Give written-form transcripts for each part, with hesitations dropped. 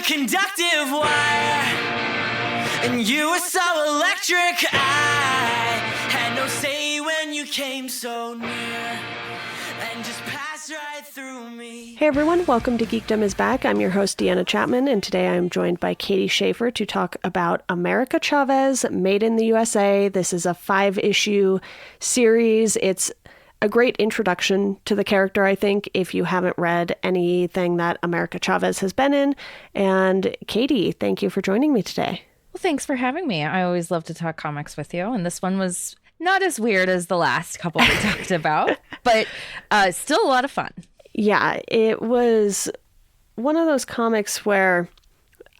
conductive wire, and you were so electric. I had no say when you came so near, and just passed right through me. Hey everyone, welcome to Geekdom is Back. I'm your host, Deanna Chapman, and today I'm joined by Katie Schaefer to talk about America Chavez, Made in the USA. This is a 5-issue series. It's a great introduction to the character, I think, if you haven't read anything that America Chavez has been in. And Katie, thank you for joining me today. Well, thanks for having me. I always love to talk comics with you, and this one was not as weird as the last couple we talked about, but still a lot of fun. Yeah, it was one of those comics where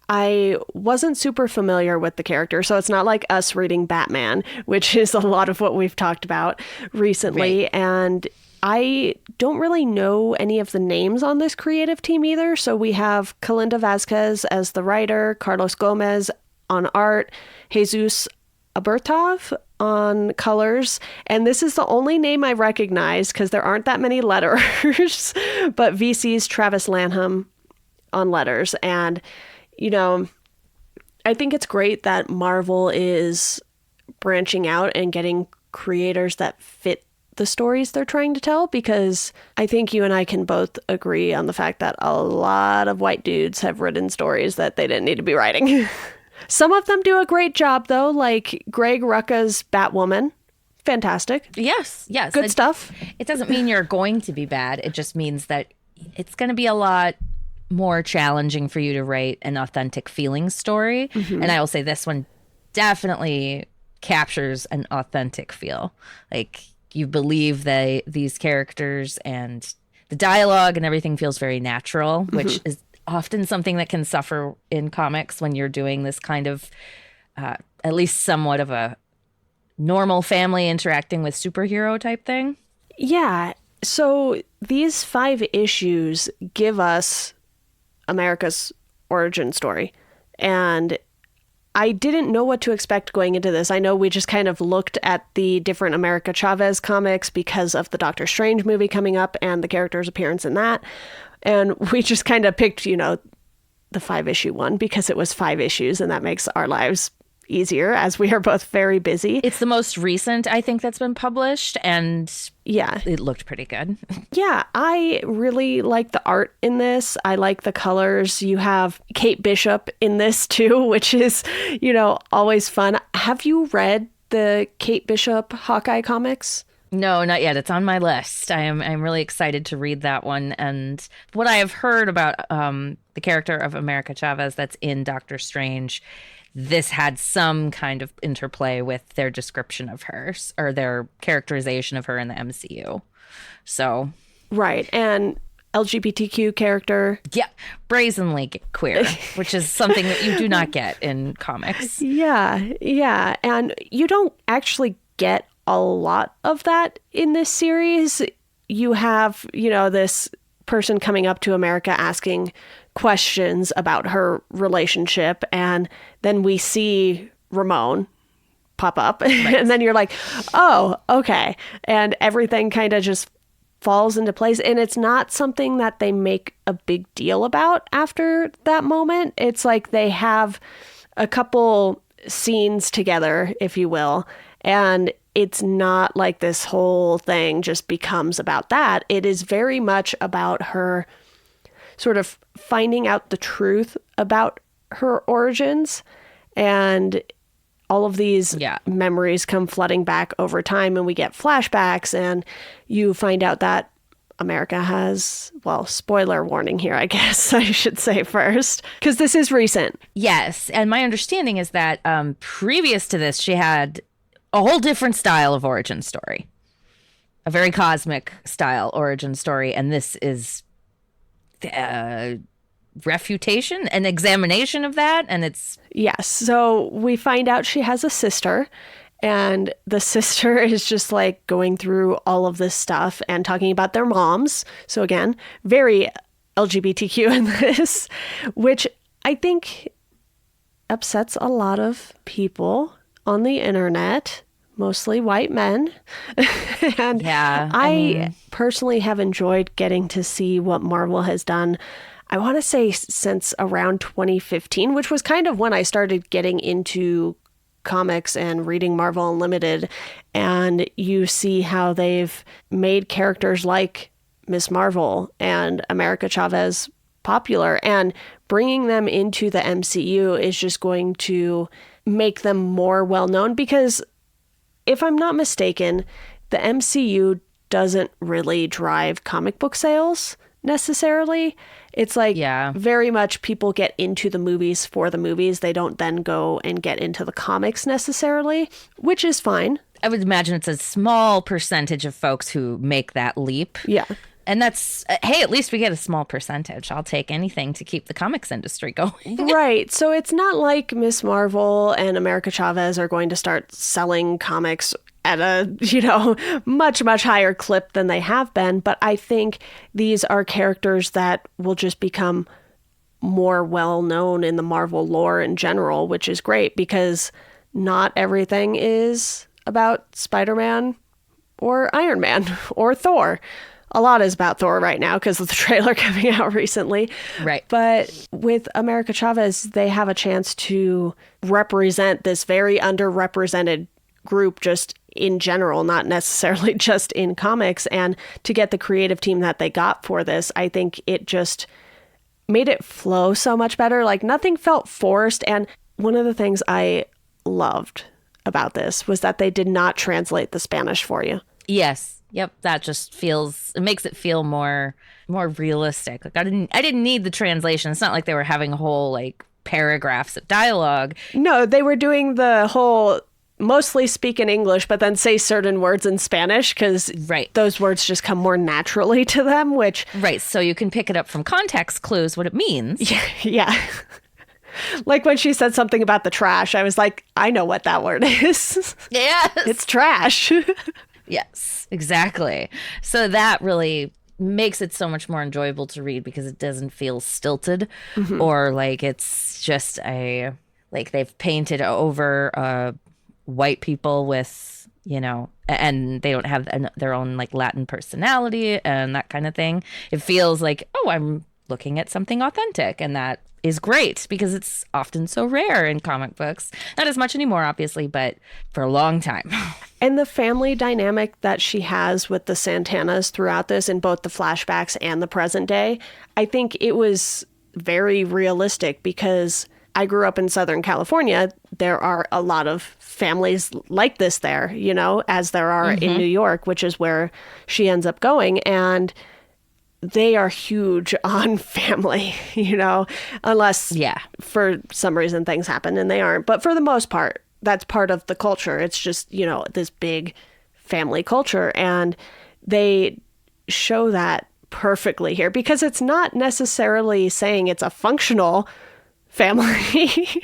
I wasn't super familiar with the character, so it's not like us reading Batman, which is a lot of what we've talked about recently. Right. And I don't really know any of the names on this creative team either. So we have Kalinda Vazquez as the writer, Carlos Gomez on art, Jesus Aburtov on colors, and this is the only name I recognize because there aren't that many letters, but VC's Travis Lanham on letters. And you know, I think it's great that Marvel is branching out and getting creators that fit the stories they're trying to tell, because I think you and I can both agree on the fact that a lot of white dudes have written stories that they didn't need to be writing. Some of them do a great job, though, like Greg Rucka's Batwoman. Fantastic. Yes. Good stuff. It doesn't mean you're going to be bad. It just means that it's going to be a lot more challenging for you to write an authentic feeling story. Mm-hmm. And I will say this one definitely captures an authentic feel. Like, you believe that these characters and the dialogue and everything feels very natural, which is often something that can suffer in comics when you're doing this kind of at least somewhat of a normal family interacting with superhero type thing. Yeah. So these 5 issues give us America's origin story. And I didn't know what to expect going into this. I know we just kind of looked at the different America Chavez comics because of the Doctor Strange movie coming up and the character's appearance in that. And we just kind of picked, the 5-issue one because it was 5 issues, and that makes our lives easier as we are both very busy. It's the most recent, I think, that's been published, and yeah, it looked pretty good. Yeah, I really like the art in this. I like the colors. You have Kate Bishop in this too, which is, always fun. Have you read the Kate Bishop Hawkeye comics? No, not yet. It's on my list. I'm really excited to read that one. And what I have heard about the character of America Chavez that's in Doctor Strange, this had some kind of interplay with their description of her or their characterization of her in the MCU. So. Right. And LGBTQ character. Yeah. Brazenly queer, which is something that you do not get in comics. Yeah. And you don't actually get a lot of that in this series. You have, this person coming up to America asking questions about her relationship, and then we see Ramon pop up. Right. And then you're like, oh, okay. And everything kind of just falls into place. And it's not something that they make a big deal about after that moment. It's like they have a couple scenes together, if you will, and it's not like this whole thing just becomes about that. It is very much about her sort of finding out the truth about her origins, and all of these memories come flooding back over time, and we get flashbacks, and you find out that America has, spoiler warning here, I guess I should say first, because this is recent. Yes, and my understanding is that previous to this, she had a whole different style of origin story, a very cosmic style origin story, and this is refutation, an examination of that, and it's... Yes, so we find out she has a sister, and the sister is just like going through all of this stuff and talking about their moms. So again, very LGBTQ in this, which I think upsets a lot of people on the internet, mostly white men. And yeah, I personally have enjoyed getting to see what Marvel has done I want to say since around 2015, which was kind of when I started getting into comics and reading Marvel Unlimited. And you see how they've made characters like Miss Marvel and America Chavez popular, and bringing them into the MCU is just going to make them more well known, because if I'm not mistaken, the MCU doesn't really drive comic book sales necessarily. It's like very much people get into the movies for the movies. They don't then go and get into the comics necessarily, which is fine. I would imagine it's a small percentage of folks who make that leap. Yeah. And that's, hey, at least we get a small percentage. I'll take anything to keep the comics industry going. Right. So it's not like Miss Marvel and America Chavez are going to start selling comics at a, much, much higher clip than they have been. But I think these are characters that will just become more well known in the Marvel lore in general, which is great because not everything is about Spider-Man or Iron Man or Thor. A lot is about Thor right now because of the trailer coming out recently. Right. But with America Chavez, they have a chance to represent this very underrepresented group just in general, not necessarily just in comics. And to get the creative team that they got for this, I think it just made it flow so much better. Like nothing felt forced. And one of the things I loved about this was that they did not translate the Spanish for you. Yes. Yep, that just it makes it feel more realistic. Like I didn't need the translation. It's not like they were having whole like paragraphs of dialogue. No, they were doing the whole mostly speak in English, but then say certain words in Spanish because those words just come more naturally to them, which... Right, so you can pick it up from context clues what it means. Yeah. Like when she said something about the trash, I was like, I know what that word is. Yes. It's trash. Yes, exactly. So that really makes it so much more enjoyable to read because it doesn't feel stilted or like it's just like they've painted over white people with, and they don't have their own like Latin personality and that kind of thing. It feels like, oh, I'm looking at something authentic, and that is great because it's often so rare in comic books. Not as much anymore, obviously, but for a long time. And the family dynamic that she has with the Santanas throughout this in both the flashbacks and the present day, I think it was very realistic because I grew up in Southern California. There are a lot of families like this there, as there are in New York, which is where she ends up going. And they are huge on family, unless for some reason things happen and they aren't. But for the most part, that's part of the culture. It's just, this big family culture. And they show that perfectly here because it's not necessarily saying it's a functional family.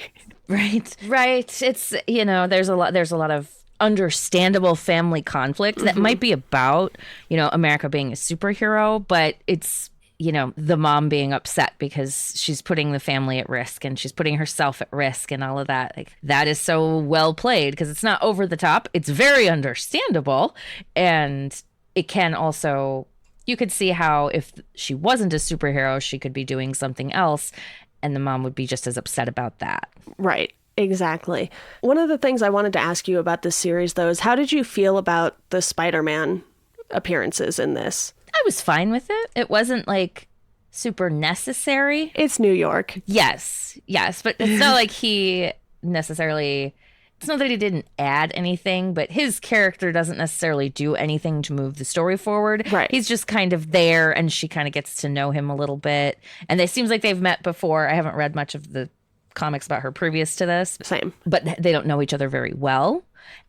Right. It's, there's a lot of understandable family conflict that might be about, America being a superhero, but it's, the mom being upset because she's putting the family at risk and she's putting herself at risk and all of that. Like that is so well played because it's not over the top. It's very understandable. And it can also, you could see how if she wasn't a superhero, she could be doing something else and the mom would be just as upset about that. Right. Exactly. One of the things I wanted to ask you about this series, though, is how did you feel about the Spider-Man appearances in this? I was fine with it. It wasn't like super necessary. It's New York. Yes. But it's not like he necessarily, it's not that he didn't add anything, but his character doesn't necessarily do anything to move the story forward. Right. He's just kind of there and she kind of gets to know him a little bit. And it seems like they've met before. I haven't read much of the comics about her previous to this. Same. But they don't know each other very well.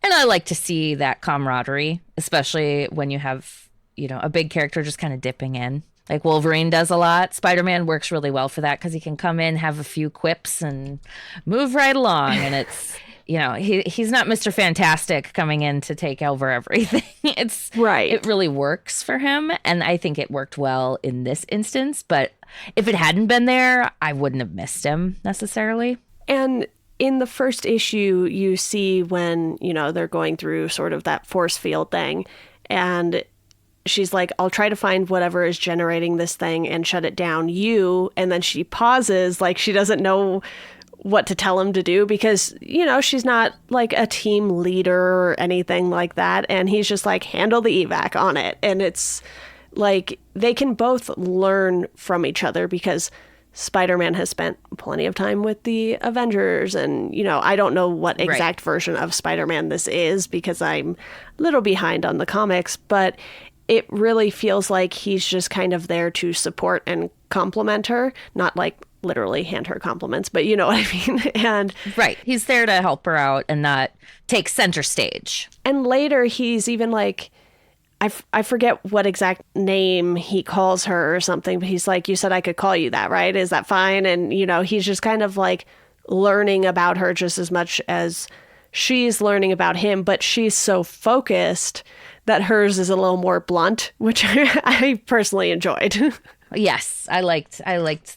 And I like to see that camaraderie, especially when you have, a big character just kind of dipping in. Like Wolverine does a lot. Spider-Man works really well for that because he can come in, have a few quips and move right along. And it's, he's not Mr. Fantastic coming in to take over everything. It's right. It really works for him. And I think it worked well in this instance. But if it hadn't been there, I wouldn't have missed him necessarily. And in the first issue, you see when, they're going through sort of that force field thing. And she's like, I'll try to find whatever is generating this thing and shut it down. And then she pauses, like she doesn't know what to tell him to do because, she's not like a team leader or anything like that. And he's just like, handle the evac on it. And it's like they can both learn from each other because Spider-Man has spent plenty of time with the Avengers. And, I don't know what exact version of Spider-Man this is because I'm a little behind on the comics, but it really feels like he's just kind of there to support and compliment her, not like literally hand her compliments, but you know what I mean? And right. He's there to help her out and not take center stage. And later he's even like, I forget what exact name he calls her or something, but he's like, you said I could call you that, right? Is that fine? And, he's just kind of like learning about her just as much as she's learning about him, but she's so focused that hers is a little more blunt, which I personally enjoyed. Yes, I liked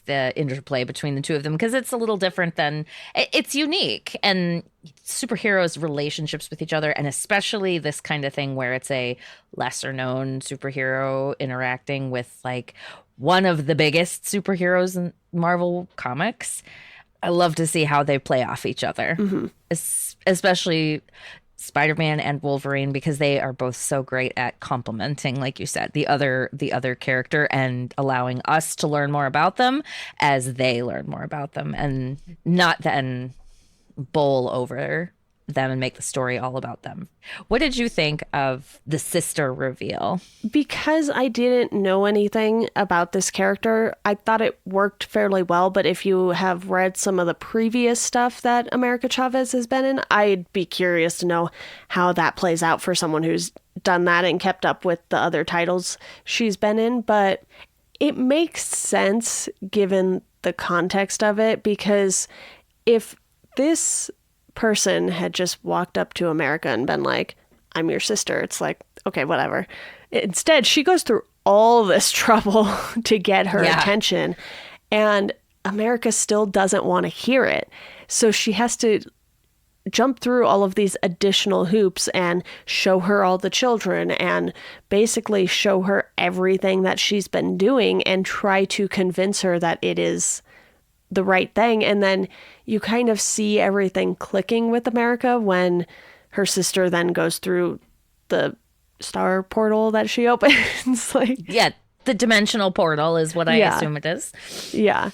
the interplay between the two of them because it's a little different than it's unique, and superheroes' relationships with each other, and especially this kind of thing where it's a lesser known superhero interacting with like one of the biggest superheroes in Marvel comics. I love to see how they play off each other, especially Spider-Man and Wolverine, because they are both so great at complimenting, like you said, the other character and allowing us to learn more about them as they learn more about them, and not then bowl over them and make the story all about them. What did you think of the sister reveal? Because I didn't know anything about this character, I thought it worked fairly well. But if you have read some of the previous stuff that America Chavez has been in, I'd be curious to know how that plays out for someone who's done that and kept up with the other titles she's been in. But it makes sense given the context of it, because if this person had just walked up to America and been like, I'm your sister, it's like, okay, whatever. Instead, she goes through all this trouble to get her attention, and America still doesn't want to hear it. So she has to jump through all of these additional hoops and show her all the children and basically show her everything that she's been doing and try to convince her that it is the right thing. And then you kind of see everything clicking with America when her sister then goes through the star portal that she opens. The dimensional portal is what I assume it is. Yeah.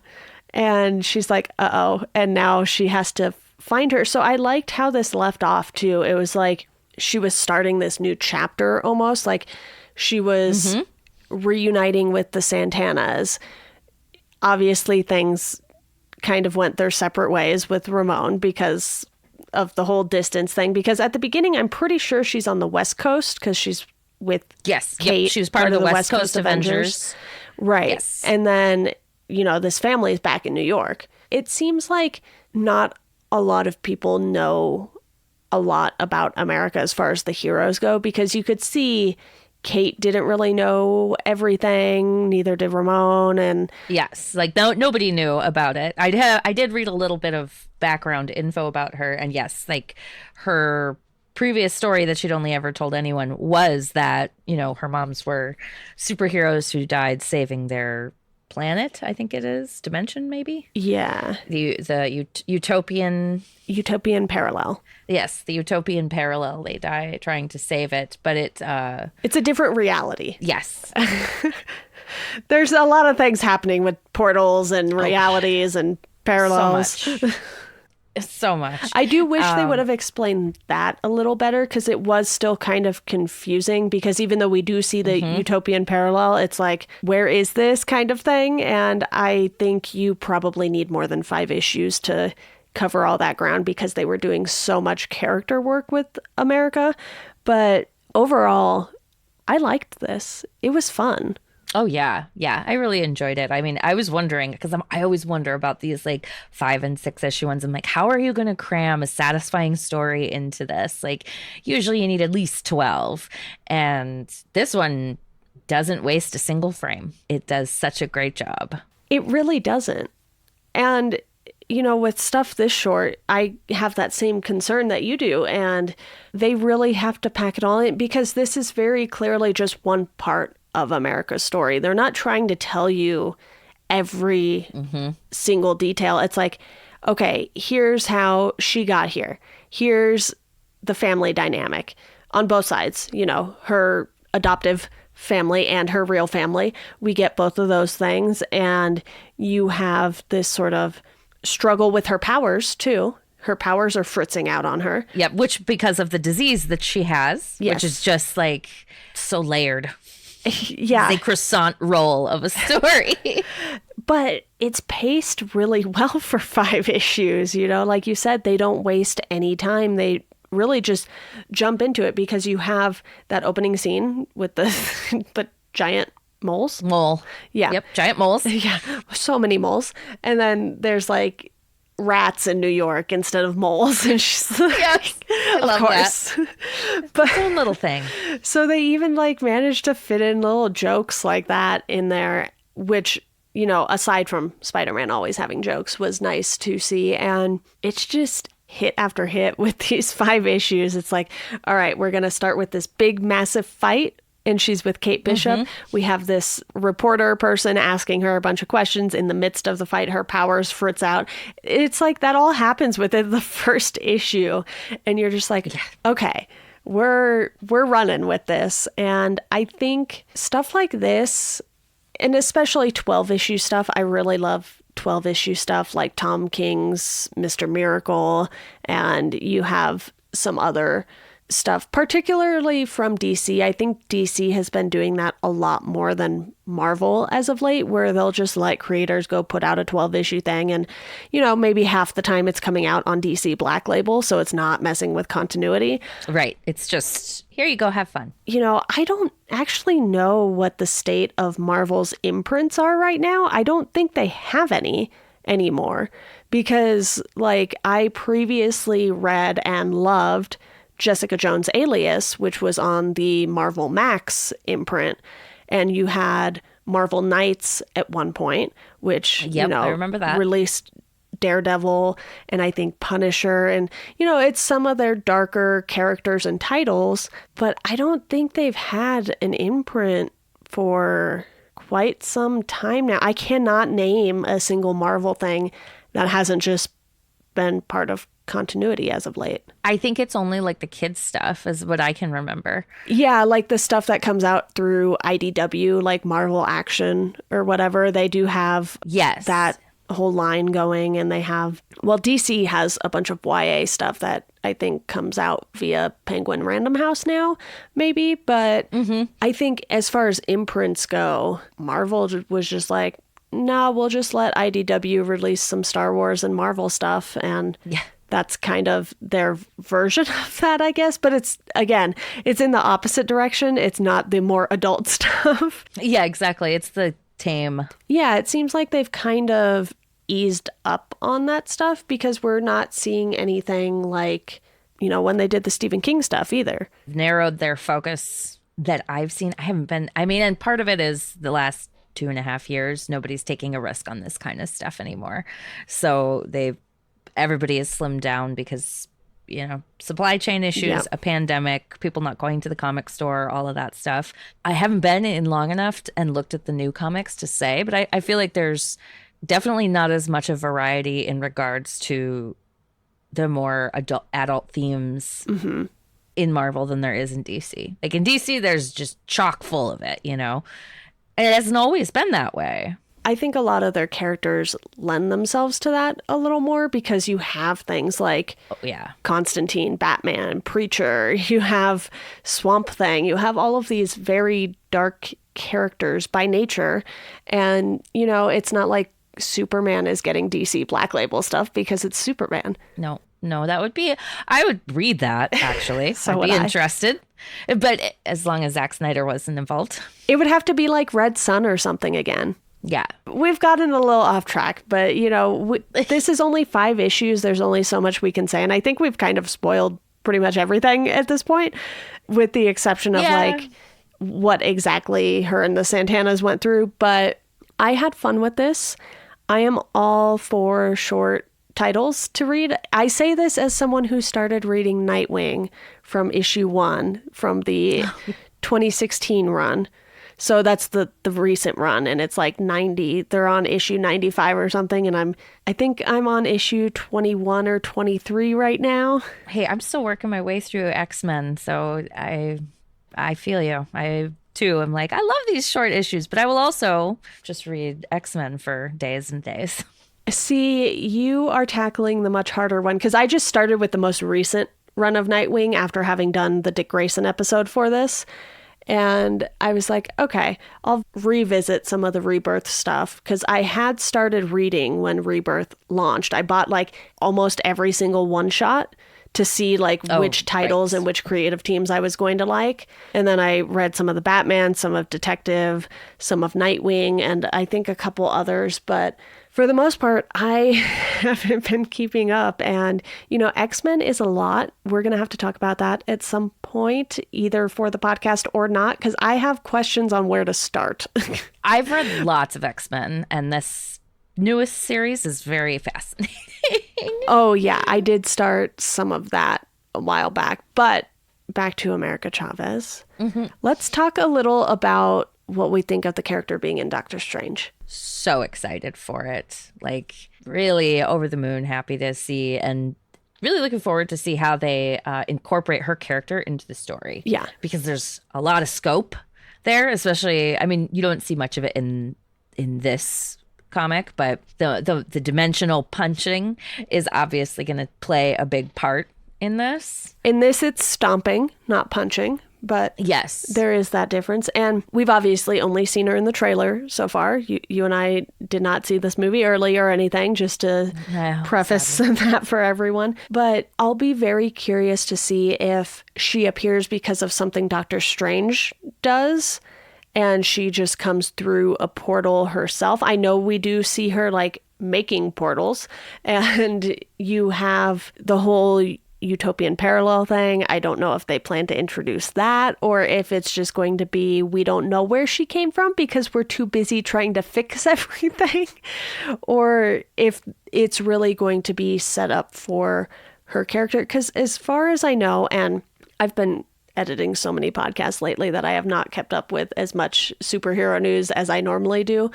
And she's like, uh-oh. And now she has to find her. So I liked how this left off too. It was like she was starting this new chapter almost. Like she was reuniting with the Santanas. Obviously things kind of went their separate ways with Ramon because of the whole distance thing. Because at the beginning, I'm pretty sure she's on the West Coast because she's with Kate. She was part of the West Coast Avengers. Right. Yes. And then, this family is back in New York. It seems like not a lot of people know a lot about America as far as the heroes go, because you could see Kate didn't really know everything, neither did Ramon, and yes, nobody knew about it. I did read a little bit of background info about her, and yes, like her previous story that she'd only ever told anyone was that, her moms were superheroes who died saving their planet, I think it is, dimension maybe? Yeah. The Utopian parallel. Yes, the utopian parallel. They die trying to save it, but it's a different reality. Yes. There's a lot of things happening with portals and realities and parallels. So much. I do wish they would have explained that a little better, because it was still kind of confusing, because even though we do see the utopian parallel, it's like, where is this kind of thing? And I think you probably need more than 5 issues to cover all that ground, because they were doing so much character work with America. But overall, I liked this. It was fun. Oh, yeah. Yeah, I really enjoyed it. I mean, I was wondering, because I always wonder about these 5 and 6 issue ones. I'm like, how are you going to cram a satisfying story into this? Usually you need at least 12. And this one doesn't waste a single frame. It does such a great job. It really doesn't. And with stuff this short, I have that same concern that you do. And they really have to pack it all in because this is very clearly just one part of America's story. They're not trying to tell you every single detail. It's like, okay, here's how she got here. Here's the family dynamic on both sides, her adoptive family and her real family. We get both of those things. And you have this sort of struggle with her powers too. Her powers are fritzing out on her. Yeah, which because of the disease that she has, which is just like so layered. Yeah. The croissant roll of a story. But it's paced really well for 5 issues, like you said, they don't waste any time. They really just jump into it because you have that opening scene with the the giant moles. Mole. Yeah. Yep, giant moles. Yeah, so many moles. And then there's like rats in New York instead of moles. And she's like, Yes, I of love course. But It's one little thing. so they even like managed to fit in little jokes like that in there, which, aside from Spider-Man always having jokes, was nice to see. And it's just hit after hit with these 5 issues. It's like, all right, we're going to start with this big, massive fight. And she's with Kate Bishop. We have this reporter person asking her a bunch of questions. In the midst of the fight, her powers fritz out. It's like that all happens within the first issue. And you're just like, okay, we're running with this. And I think stuff like this, and especially 12-issue stuff, I really love 12-issue stuff like Tom King's Mr. Miracle. And you have some other stuff, particularly from DC. I think DC has been doing that a lot more than Marvel as of late, where they'll just let creators go put out a 12-issue thing. And, maybe half the time it's coming out on DC Black Label, so it's not messing with continuity. Right. It's just, here you go, have fun. I don't actually know what the state of Marvel's imprints are right now. I don't think they have any anymore because, I previously read and loved Jessica Jones Alias, which was on the Marvel Max imprint. And you had Marvel Knights at one point, which, I remember that. Released Daredevil and I think Punisher. And, it's some of their darker characters and titles, but I don't think they've had an imprint for quite some time now. I cannot name a single Marvel thing that hasn't just been part of continuity as of late. I think it's only like the kids stuff is what I can remember. Yeah, like the stuff that comes out through IDW, like Marvel Action or whatever. They do have that whole line going, and they have, DC has a bunch of YA stuff that I think comes out via Penguin Random House now, maybe. But I think as far as imprints go, Marvel was just like, no, we'll just let IDW release some Star Wars and Marvel stuff. And that's kind of their version of that, I guess. But it's in the opposite direction. It's not the more adult stuff. Yeah, exactly. It's the tame. Yeah, it seems like they've kind of eased up on that stuff because we're not seeing anything like, when they did the Stephen King stuff either. Narrowed their focus that I've seen. And part of it is the last 2.5 years, nobody's taking a risk on this kind of stuff anymore. So everybody is slimmed down because, supply chain issues, a pandemic, people not going to the comic store, all of that stuff. I haven't been in long enough and looked at the new comics to say, but I feel like there's definitely not as much of variety in regards to the more adult themes in Marvel than there is in DC. Like in DC, there's just chock full of it, And it hasn't always been that way. I think a lot of their characters lend themselves to that a little more because you have things like Constantine, Batman, Preacher, you have Swamp Thing, you have all of these very dark characters by nature. And, it's not like Superman is getting DC Black Label stuff because it's Superman. No, that would be, I would read that actually. So I'd be interested. But as long as Zack Snyder wasn't involved. It would have to be like Red Sun or something again. Yeah. We've gotten a little off track, but, this is only 5 issues. There's only so much we can say. And I think we've kind of spoiled pretty much everything at this point, with the exception of like what exactly her and the Santanas went through. But I had fun with this. I am all for short titles to read. I say this as someone who started reading Nightwing from issue 1 from the 2016 run. So that's the recent run, and it's like 90. They're on issue 95 or something, and I think I'm on issue 21 or 23 right now. Hey, I'm still working my way through X-Men, so I feel you. I too am like, I love these short issues, but I will also just read X-Men for days and days. See, you are tackling the much harder one, because I just started with the most recent run of Nightwing after having done the Dick Grayson episode for this. And I was like, okay, I'll revisit some of the Rebirth stuff, because I had started reading when Rebirth launched. I bought like almost every single one shot to see like which titles and which creative teams I was going to like. And then I read some of the Batman, some of Detective, some of Nightwing, and I think a couple others. But for the most part, I haven't been keeping up. And, you know, X-Men is a lot. We're going to have to talk about that at some point, either for the podcast or not, because I have questions on where to start. I've read lots of X-Men, and this newest series is very fascinating. Oh, yeah. I did start some of that a while back. But back to America Chavez. Mm-hmm. Let's talk a little about what we think of the character being in Doctor Strange. So excited for it. Like, really over the moon, happy to see, and really looking forward to see how they incorporate her character into the story. Yeah. Because there's a lot of scope there, especially, I mean, you don't see much of it in this comic, but the dimensional punching is obviously going to play a big part in this. In this, it's stomping, not punching. But yes, there is that difference. And we've obviously only seen her in the trailer so far. You and I did not see this movie early or anything, just to preface that for everyone. But I'll be very curious to see if she appears because of something Doctor Strange does, and she just comes through a portal herself. I know we do see her like making portals, and you have the whole utopian parallel thing. I don't know if they plan to introduce that, or if it's just going to be, we don't know where she came from because we're too busy trying to fix everything, or if it's really going to be set up for her character. Because as far as I know, and I've been editing so many podcasts lately that I have not kept up with as much superhero news as I normally do,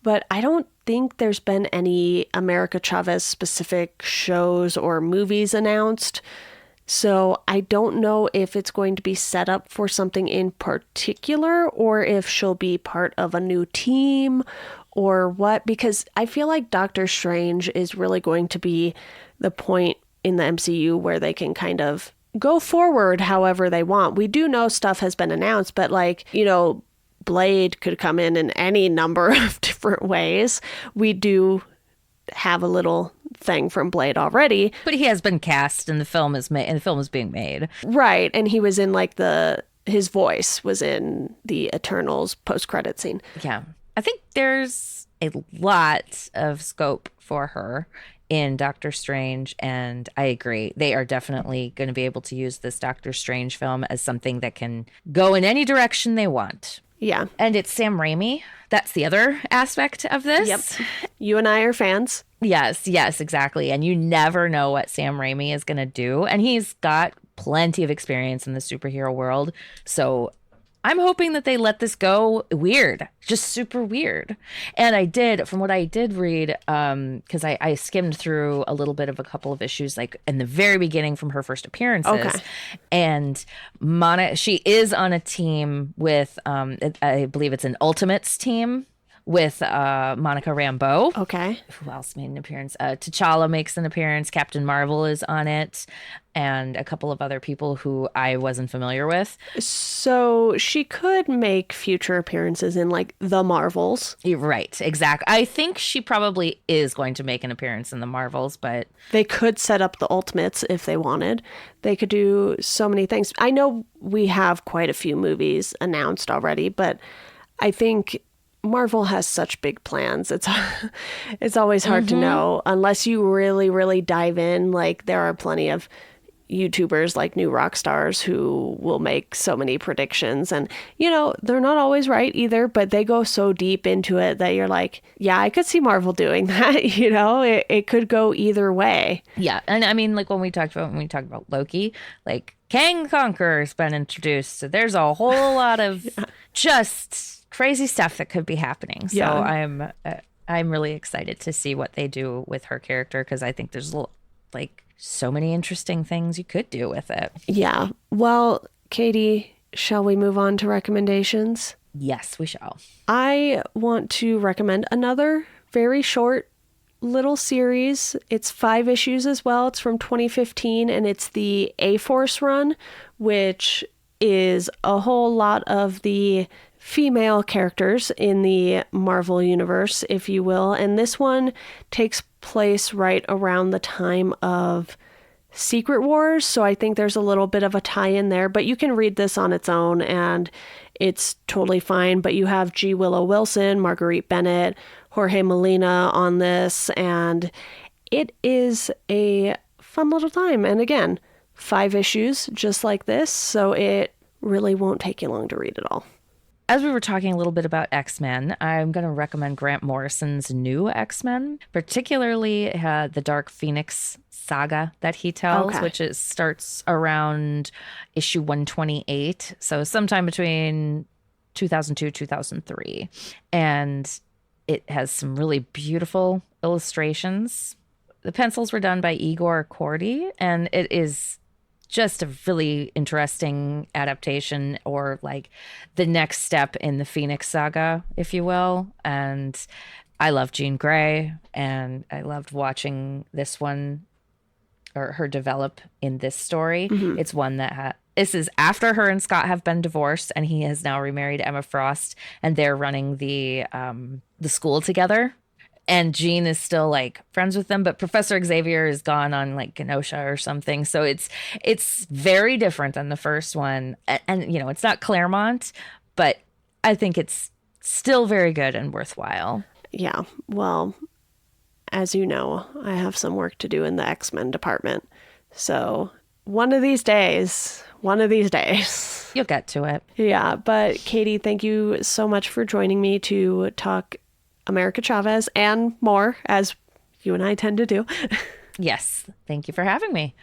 but I don't think there's been any America Chavez specific shows or movies announced. So I don't know if it's going to be set up for something in particular, or if she'll be part of a new team or what, because I feel like Doctor Strange is really going to be the point in the MCU where they can kind of go forward however they want. We do know stuff has been announced, but like, you know, Blade could come in any number of different ways. We do have a little thing from Blade already, but he has been cast, and the film is made, and the film is being made. Right, and he was in like his voice was in the Eternals post-credit scene. Yeah, I think there's a lot of scope for her in Doctor Strange, and I agree. They are definitely going to be able to use this Doctor Strange film as something that can go in any direction they want. Yeah. And it's Sam Raimi. That's the other aspect of this. Yep. You and I are fans. Yes, exactly. And you never know what Sam Raimi is going to do. And he's got plenty of experience in the superhero world. So I'm hoping that they let this go weird, just super weird. And I did, from what I did read, because I skimmed through a little bit of a couple of issues, like in the very beginning from her first appearances. Okay. And she is on a team with, I believe it's an Ultimates team with Monica Rambeau. Okay. Who else made an appearance? T'Challa makes an appearance. Captain Marvel is on it. And a couple of other people who I wasn't familiar with. So she could make future appearances in like the Marvels. You're right, exactly. I think she probably is going to make an appearance in the Marvels, but they could set up the Ultimates if they wanted. They could do so many things. I know we have quite a few movies announced already, but I think Marvel has such big plans. It's always hard to know unless you really, really dive in. Like there are plenty of, YouTubers like New Rock Stars who will make so many predictions. And, you know, they're not always right either, but they go so deep into it that you're like, yeah, I could see Marvel doing that. You know, it could go either way. Yeah. And I mean, like when we talked about Loki, like Kang the Conqueror's been introduced. So there's a whole lot of just crazy stuff that could be happening. So I'm really excited to see what they do with her character, because I think there's like so many interesting things you could do with it. Yeah. Well, Katie, shall we move on to recommendations? Yes, we shall. I want to recommend another very short little series. It's 5 issues as well. It's from 2015, and it's the A-Force run, which is a whole lot of the female characters in the Marvel universe, if you will. And this one takes place right around the time of Secret Wars, so I think there's a little bit of a tie-in there, but you can read this on its own and it's totally fine. But you have G. Willow Wilson, Marguerite Bennett, Jorge Molina on this, and it is a fun little time. And again, 5 issues just like this, so it really won't take you long to read it all. As we were talking a little bit about X-Men, I'm going to recommend Grant Morrison's new X-Men, particularly the Dark Phoenix saga that he tells, which starts around issue 128. So sometime between 2002, 2003. And it has some really beautiful illustrations. The pencils were done by Igor Kordy, and it is just a really interesting adaptation, or like the next step in the Phoenix saga, if you will. And I love Jean Grey, and I loved watching this one, or her develop in this story. Mm-hmm. It's one that this is after her and Scott have been divorced, and he has now remarried Emma Frost, and they're running the school together. And Jean is still like friends with them, but Professor Xavier is gone on like Kenosha or something. So it's very different than the first one. And you know, it's not Claremont, but I think it's still very good and worthwhile. Yeah. Well, as you know, I have some work to do in the X-Men department. So one of these days. You'll get to it. Yeah. But Katie, thank you so much for joining me to talk America Chavez and more, as you and I tend to do. Yes. Thank you for having me.